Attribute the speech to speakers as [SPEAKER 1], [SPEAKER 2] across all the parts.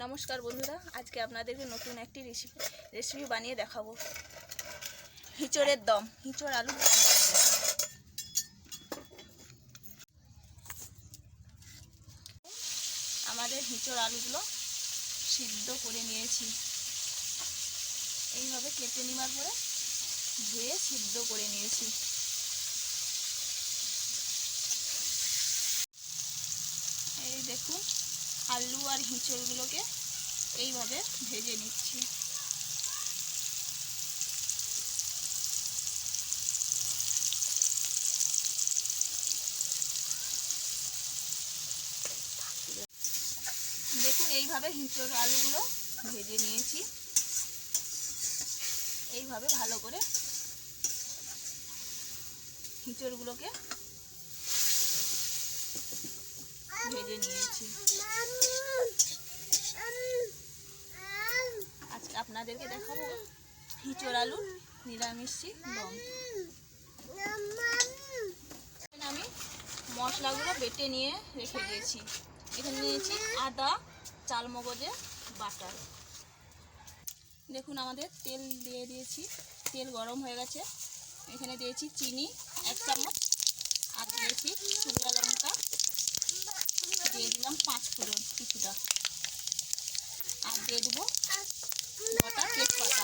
[SPEAKER 1] নমস্কার বন্ধুরা, আজকে আপনাদেরকে নতুন একটি রেসিপি বানিয়ে দেখাবো। হিঁচড়ের দম, হিঁচড় আলু দম। আমাদের হিঁচড় আলুগুলো সিদ্ধ করে নিয়েছি। এইভাবে কেটে নেওয়ার পরে ধুয়ে সিদ্ধ করে নিয়েছি। এই দেখুন, আলু আর হিঁচড়গুলোকে এইভাবে ভেজে নিচ্ছি। দেখুন, এইভাবে হিঁচড় আলুগুলো ভেজে নিয়েছি। এইভাবে ভালো করে হিঁচড়গুলোকে ভেজে নিয়েছি। আজকে আপনাদেরকে দেখাবো হিঁচড় আলু নিরামিষ দম। আমি মশলাগুলো বেটে নিয়ে রেখে দিয়েছি। এখানে নিয়েছি আদা, চালমগজের বাটা। দেখুন, আমাদের তেল দিয়ে দিয়েছি, তেল গরম হয়ে গেছে। এখানে দিয়েছি চিনি 1 চামচ, আর দিয়েছি শুকনো লঙ্কা, দিয়ে দিলাম 5 ফোড়ন কিছুটা, আর দিয়ে দেবো গোটা তেজপাতা।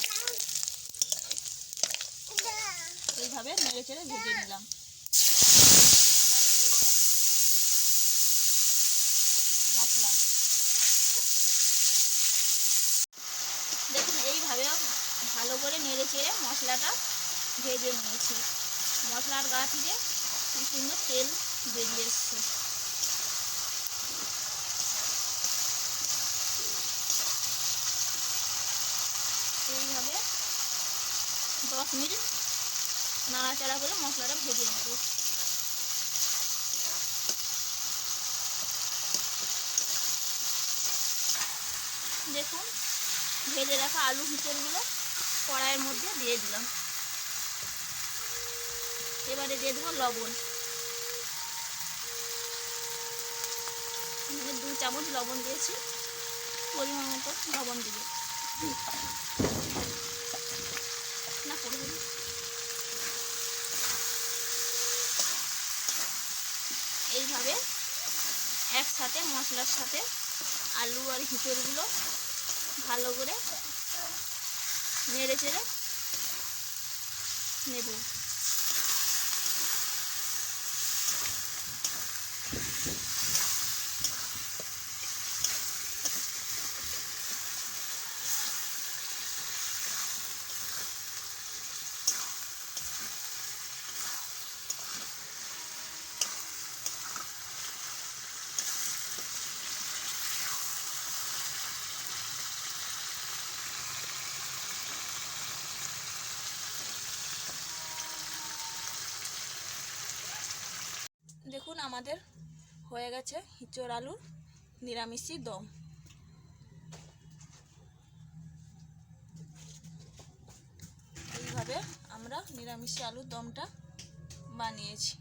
[SPEAKER 1] এইভাবে নেড়ে চেড়ে ভেজে নিলাম। মশলা দেখুন, এইভাবে ভালো করে নেড়ে চেড়ে মশলাটা ভেজে নিয়েছি। মশলার গা থেকে কি সুন্দর তেল বেরিয়ে এসছে। এইভাবে 10 মিনিট নাড়াচাড়া করে মশলাটা ভেজে নেব। দেখুন, ভেজে রাখা আলু হিঁচড়গুলো কড়াইয়ের মধ্যে দিয়ে দিলাম। এবারে দিয়ে দেবো লবণ। 2 চামচ লবণ দিয়েছি, পরিমাণ মতো লবণ দিব না করব। এইভাবে একসাথে মশলার সাথে আলু আর হিঁচড়গুলো ভালো করে নেড়ে চেড়ে নেব। দেখুন, আমাদের হয়ে গেছে হিঁচড় আলুর নিরামিষি দম। এইভাবে আমরা নিরামিষি আলুর দমটা বানিয়েছি।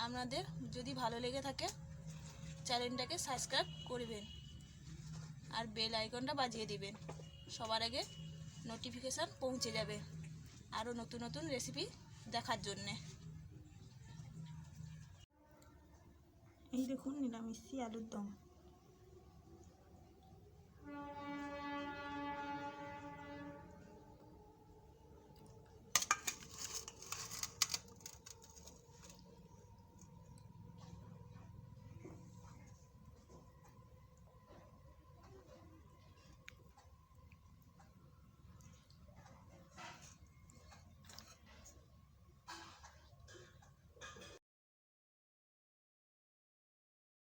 [SPEAKER 1] আপনাদের যদি ভালো লেগে থাকে চ্যানেলটাকে সাবস্ক্রাইব করবেন আর বেল আইকনটা বাজিয়ে দিবেন। সবার আগে নোটিফিকেশান পৌঁছে যাবে আরও নতুন নতুন রেসিপি দেখার জন্যে। এই দেখুন, নিরামিষি আলুর দম।